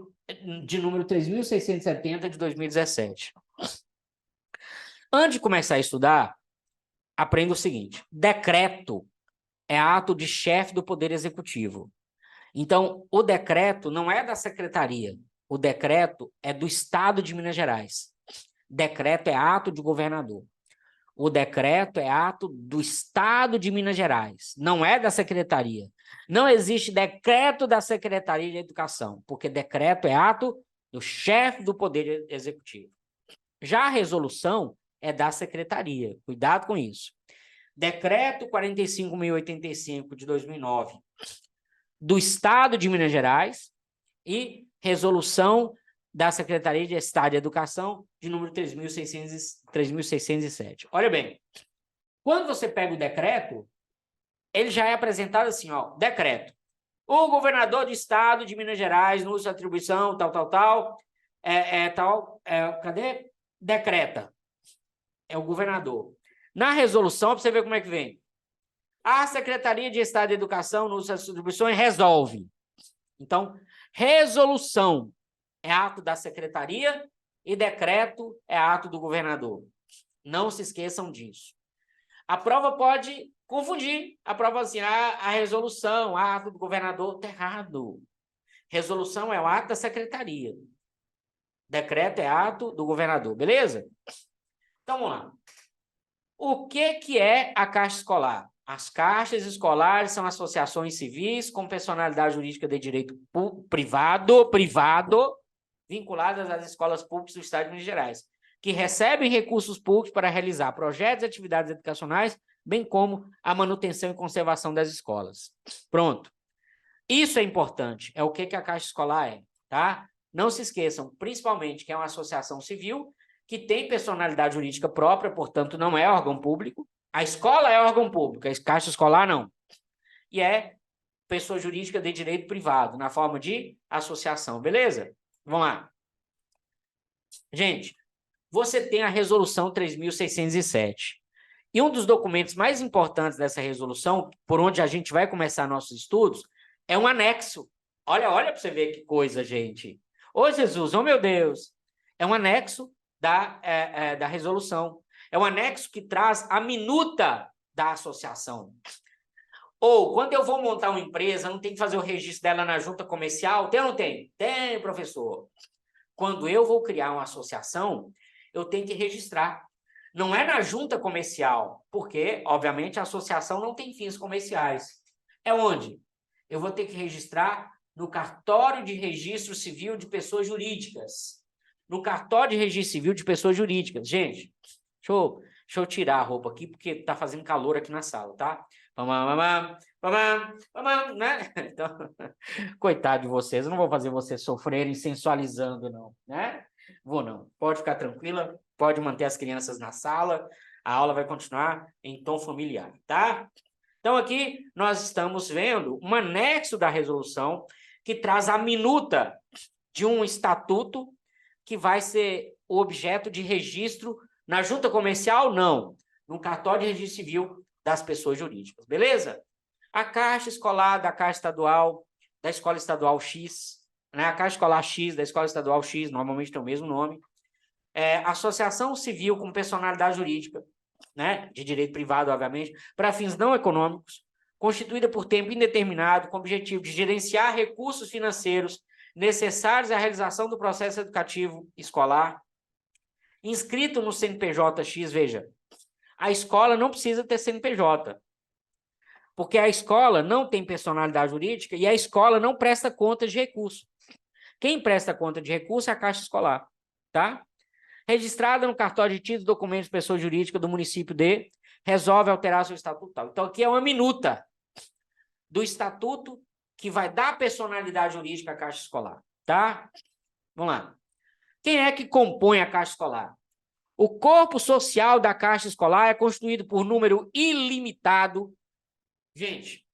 número 3.670 de 2017. Antes de começar a estudar, aprenda o seguinte: decreto é ato de chefe do Poder Executivo. Então, o decreto não é da Secretaria, o decreto é do Estado de Minas Gerais. Decreto é ato de governador. O decreto é ato do Estado de Minas Gerais, não é da Secretaria. Não existe decreto da Secretaria de Educação, porque decreto é ato do chefe do Poder Executivo. Já a resolução é da Secretaria, cuidado com isso. Decreto 45.085 de 2009, do Estado de Minas Gerais, e resolução da Secretaria de Estado de Educação, de número 3.607. Olha bem, quando você pega o decreto, ele já é apresentado assim, ó, decreto. O governador do Estado de Minas Gerais, no uso de atribuição, cadê? Decreta. É o governador. Na resolução, para você ver como é que vem. A Secretaria de Estado de Educação, no uso das atribuições, resolve. Então, resolução é ato da secretaria e decreto é ato do governador. Não se esqueçam disso. A prova pode confundir. A prova assim, a resolução, ato do governador, está errado. Resolução é o ato da secretaria. Decreto é ato do governador, beleza? Então, vamos lá. O que é a Caixa Escolar? As caixas escolares são associações civis com personalidade jurídica de direito privado, vinculadas às escolas públicas do Estado de Minas Gerais, que recebem recursos públicos para realizar projetos e atividades educacionais, bem como a manutenção e conservação das escolas. Pronto. Isso é importante. É o que a Caixa Escolar é, tá? Não se esqueçam, principalmente, que é uma associação civil que tem personalidade jurídica própria, portanto, não é órgão público, A escola é órgão público, a Caixa Escolar não. E é pessoa jurídica de direito privado, na forma de associação, beleza? Vamos lá. Gente, você tem a Resolução 3.607. E um dos documentos mais importantes dessa resolução, por onde a gente vai começar nossos estudos, é um anexo. Olha para você ver que coisa, gente. Ô Jesus, ô meu Deus. É um anexo da resolução. É um anexo que traz a minuta da associação. Ou, quando eu vou montar uma empresa, não tem que fazer o registro dela na junta comercial? Tem ou não tem? Tem, professor. Quando eu vou criar uma associação, eu tenho que registrar. Não é na junta comercial, porque, obviamente, a associação não tem fins comerciais. É onde? Eu vou ter que registrar no cartório de registro civil de pessoas jurídicas. No cartório de registro civil de pessoas jurídicas. Gente, deixa eu tirar a roupa aqui, porque está fazendo calor aqui na sala, tá? Né? Então, coitado de vocês, eu não vou fazer vocês sofrerem sensualizando, não, né? Vou não. Pode ficar tranquila, pode manter as crianças na sala, a aula vai continuar em tom familiar, tá? Então, aqui nós estamos vendo um anexo da resolução que traz a minuta de um estatuto que vai ser objeto de registro na junta comercial, não, no cartório de registro civil das pessoas jurídicas, beleza? A Caixa Escolar da Caixa Estadual, da Escola Estadual X, né? A Caixa Escolar X da Escola Estadual X, normalmente tem o mesmo nome. Associação civil com personalidade jurídica, né? De direito privado, obviamente, para fins não econômicos, constituída por tempo indeterminado, com o objetivo de gerenciar recursos financeiros necessários à realização do processo educativo escolar, inscrito no CNPJ X, veja, a escola não precisa ter CNPJ, porque a escola não tem personalidade jurídica e a escola não presta conta de recurso. Quem presta conta de recurso é a Caixa Escolar, tá? Registrada no cartório de títulos e documentos de pessoa jurídica do município de, resolve alterar seu estatuto tal. Então, aqui é uma minuta do estatuto que vai dar personalidade jurídica à Caixa Escolar, tá? Vamos lá. Quem é que compõe a Caixa Escolar? O corpo social da Caixa Escolar é constituído por número ilimitado. Gente,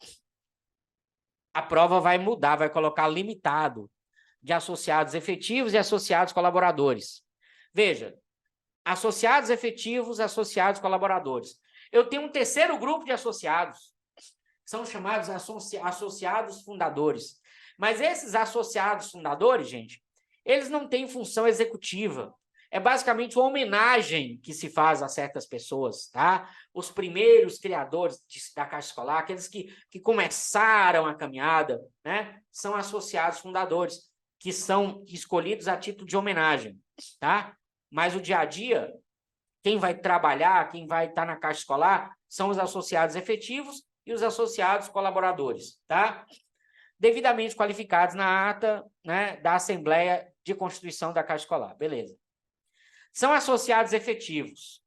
a prova vai mudar, vai colocar limitado de associados efetivos e associados colaboradores. Veja, associados efetivos, associados colaboradores. Eu tenho um terceiro grupo de associados, são chamados associados fundadores. Mas esses associados fundadores, gente, eles não têm função executiva. É basicamente uma homenagem que se faz a certas pessoas, tá? Os primeiros criadores da Caixa Escolar, aqueles que começaram a caminhada, né? São associados fundadores, que são escolhidos a título de homenagem, tá? Mas o dia a dia, quem vai trabalhar, quem vai estar na Caixa Escolar, são os associados efetivos e os associados colaboradores, tá? Devidamente qualificados na ata, né, da Assembleia de Constituição da Caixa Escolar, beleza. São associados efetivos.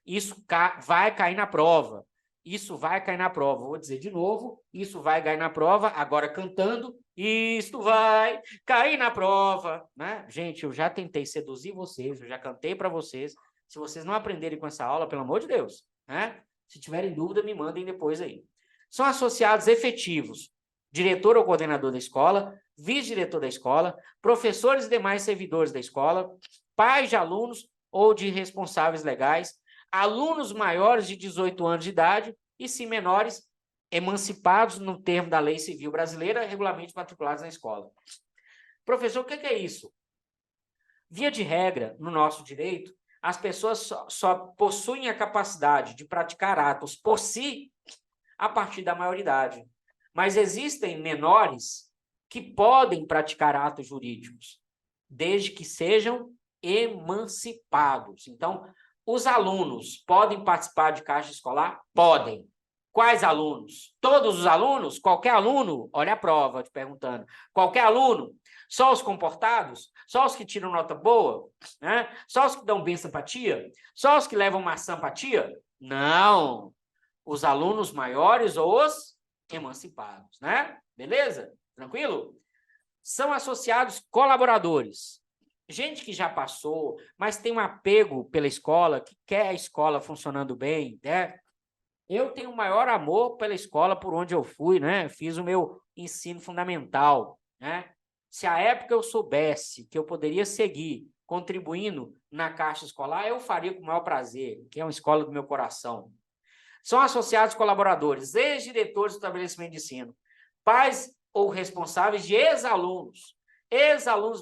Isso vai cair na prova. Isso vai cair na prova. Vou dizer de novo, isso vai cair na prova, agora cantando, isto vai cair na prova, né? Gente, eu já tentei seduzir vocês, eu já cantei para vocês. Se vocês não aprenderem com essa aula, pelo amor de Deus, né? Se tiverem dúvida, me mandem depois aí. São associados efetivos, diretor ou coordenador da escola, vice-diretor da escola, professores e demais servidores da escola, pais de alunos ou de responsáveis legais, alunos maiores de 18 anos de idade e, se menores, emancipados no termo da Lei Civil Brasileira, regularmente matriculados na escola. Professor, o que é isso? Via de regra, no nosso direito, as pessoas só possuem a capacidade de praticar atos por si a partir da maioridade. Mas existem menores que podem praticar atos jurídicos, desde que sejam emancipados. Então, os alunos podem participar de Caixa Escolar? Podem. Quais alunos? Todos os alunos? Qualquer aluno? Olha a prova te perguntando. Qualquer aluno? Só os comportados? Só os que tiram nota boa? Né? Só os que dão benção para tia? Só os que levam maçã para tia? Não. Os alunos maiores ou os emancipados, né? Beleza? Tranquilo? São associados colaboradores. Gente que já passou, mas tem um apego pela escola, que quer a escola funcionando bem, né? Eu tenho o maior amor pela escola por onde eu fui, né? Fiz o meu ensino fundamental, né? Se à época eu soubesse que eu poderia seguir contribuindo na Caixa Escolar, eu faria com o maior prazer, que é uma escola do meu coração. São associados colaboradores, ex-diretores do estabelecimento de ensino, pais ou responsáveis de ex-alunos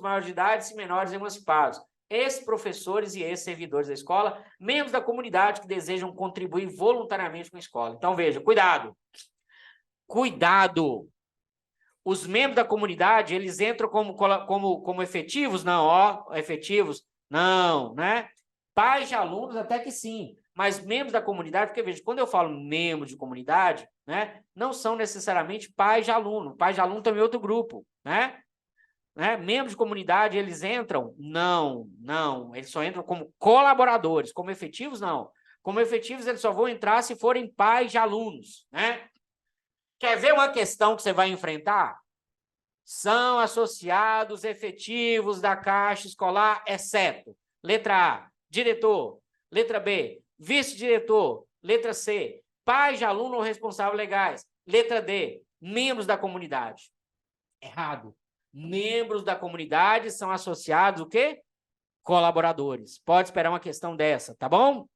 maiores de idade e menores emancipados, ex-professores e ex-servidores da escola, membros da comunidade que desejam contribuir voluntariamente com a escola. Então, veja, cuidado. Cuidado. Os membros da comunidade, eles entram como efetivos? Não, ó, efetivos? Não, né? Pais de alunos, até que sim. Mas membros da comunidade, porque, veja, quando eu falo membros de comunidade, né, não são necessariamente pais de aluno. Pais de aluno também é outro grupo, né? Membros de comunidade, eles entram? Não. Eles só entram como colaboradores. Como efetivos, não. Como efetivos, eles só vão entrar se forem pais de alunos, né? Quer ver uma questão que você vai enfrentar? São associados efetivos da Caixa Escolar, exceto letra A, diretor, letra B, vice-diretor, letra C, pais de aluno ou responsável legais, letra D, membros da comunidade. Errado. Membros da comunidade são associados o quê? Colaboradores. Pode esperar uma questão dessa, tá bom?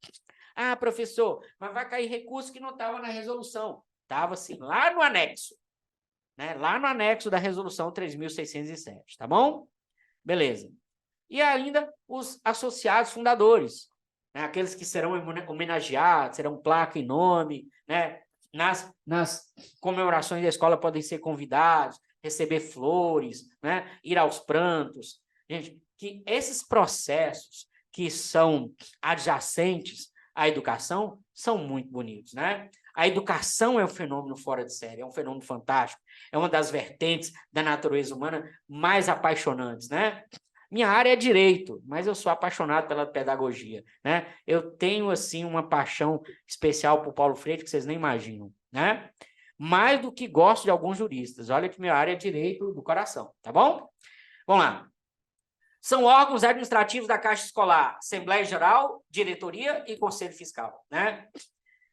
Ah, professor, mas vai cair recurso que não estava na resolução. Estava, sim, lá no anexo. Né? Lá no anexo da resolução 3.607, tá bom? Beleza. E ainda os associados fundadores, né? Aqueles que serão homenageados, serão placa em nome, né? Nas comemorações da escola podem ser convidados, receber flores, né? Ir aos prantos. Gente, que esses processos que são adjacentes à educação são muito bonitos, né? A educação é um fenômeno fora de série, é um fenômeno fantástico, é uma das vertentes da natureza humana mais apaixonantes, né? Minha área é direito, mas eu sou apaixonado pela pedagogia, né? Eu tenho, assim, uma paixão especial por Paulo Freire que vocês nem imaginam, né? Mais do que gosto de alguns juristas. Olha que minha área é direito do coração, tá bom? Vamos lá. São órgãos administrativos da Caixa Escolar, Assembleia Geral, Diretoria e Conselho Fiscal, né?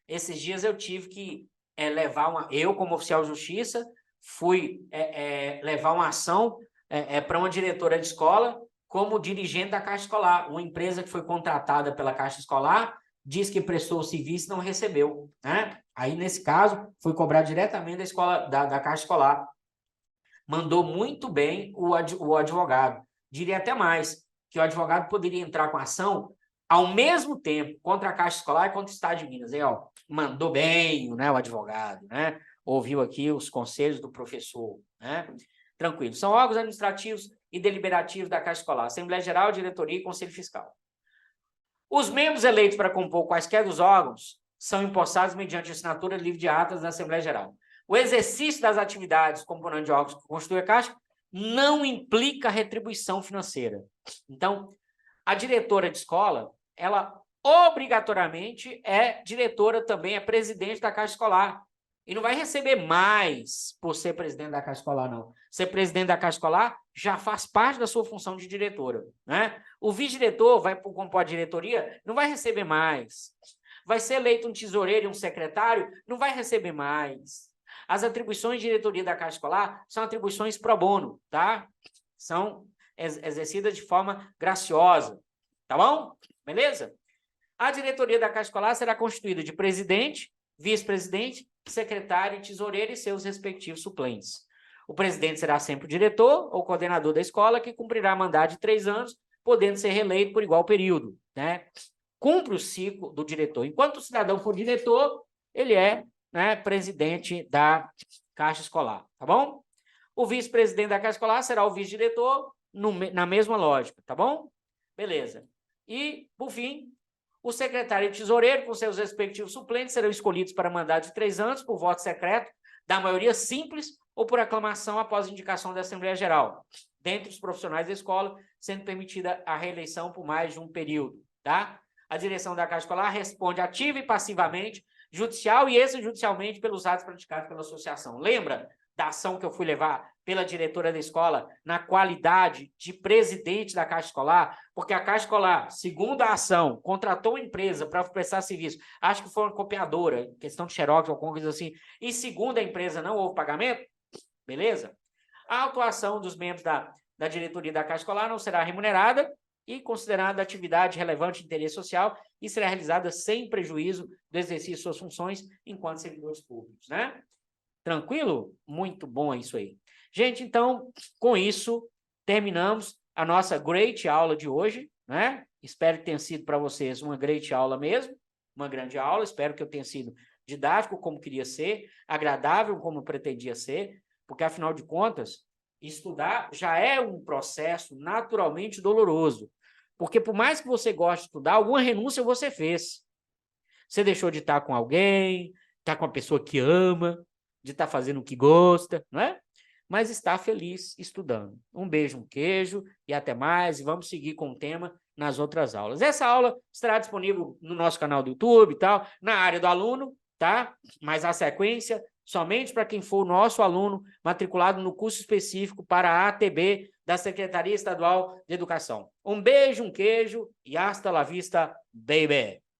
Esses dias eu tive que levar eu, como oficial de justiça, fui levar uma ação para uma diretora de escola como dirigente da Caixa Escolar. Uma empresa que foi contratada pela Caixa Escolar diz que prestou o serviço e não recebeu, né? Aí, nesse caso, foi cobrar diretamente da escola, da Caixa Escolar. Mandou muito bem o advogado. Diria até mais, que o advogado poderia entrar com ação ao mesmo tempo contra a Caixa Escolar e contra o Estado de Minas. Aí, ó, mandou bem, né, o advogado, né? Ouviu aqui os conselhos do professor, né? Tranquilo. São órgãos administrativos e deliberativos da Caixa Escolar, Assembleia Geral, Diretoria e Conselho Fiscal. Os membros eleitos para compor quaisquer dos órgãos são empossados mediante assinatura livre de atas da Assembleia Geral. O exercício das atividades componentes de órgãos que constituem a Caixa não implica retribuição financeira. Então, a diretora de escola, ela obrigatoriamente é diretora também, é presidente da Caixa Escolar. E não vai receber mais por ser presidente da Caixa Escolar, não. Ser presidente da Caixa Escolar já faz parte da sua função de diretora, né? O vice-diretor vai compor a diretoria, não vai receber mais. Vai ser eleito um tesoureiro e um secretário, não vai receber mais. As atribuições de diretoria da Caixa Escolar são atribuições pro bono, tá? São exercidas de forma graciosa, tá bom? Beleza? A diretoria da Caixa Escolar será constituída de presidente, vice-presidente, secretário e tesoureiro e seus respectivos suplentes. O presidente será sempre o diretor ou coordenador da escola, que cumprirá mandato de 3 anos, podendo ser reeleito por igual período, né? Cumpre o ciclo do diretor. Enquanto o cidadão for diretor, ele é, né, presidente da Caixa Escolar, tá bom? O vice-presidente da Caixa Escolar será o vice-diretor, na mesma lógica, tá bom? Beleza. E, por fim, o secretário e tesoureiro, com seus respectivos suplentes, serão escolhidos para mandato de 3 anos por voto secreto, da maioria simples ou por aclamação após indicação da Assembleia Geral, dentre os profissionais da escola, sendo permitida a reeleição por mais de um período, tá? A direção da Caixa Escolar responde ativa e passivamente, judicial e extrajudicialmente pelos atos praticados pela associação. Lembra? da ação que eu fui levar pela diretora da escola na qualidade de presidente da Caixa Escolar, porque a Caixa Escolar, segundo a ação, contratou uma empresa para prestar serviço, acho que foi uma copiadora, questão de xerox ou alguma coisa assim, e segundo a empresa não houve pagamento, beleza? A atuação dos membros da diretoria da Caixa Escolar não será remunerada e considerada atividade relevante de interesse social e será realizada sem prejuízo do exercício de suas funções enquanto servidores públicos, né? Tranquilo? Muito bom isso aí. Gente, então, com isso, terminamos a nossa great aula de hoje, né? Espero que tenha sido para vocês uma great aula mesmo, uma grande aula. Espero que eu tenha sido didático como queria ser, agradável como pretendia ser, porque, afinal de contas, estudar já é um processo naturalmente doloroso. Porque, por mais que você goste de estudar, alguma renúncia você fez. Você deixou de estar com alguém, estar com a pessoa que ama, de estar fazendo o que gosta, não é? Mas está feliz estudando. Um beijo, um queijo e até mais. E vamos seguir com o tema nas outras aulas. Essa aula estará disponível no nosso canal do YouTube e tal, na área do aluno, tá? Mas a sequência somente para quem for nosso aluno matriculado no curso específico para a ATB da Secretaria Estadual de Educação. Um beijo, um queijo e hasta la vista, baby!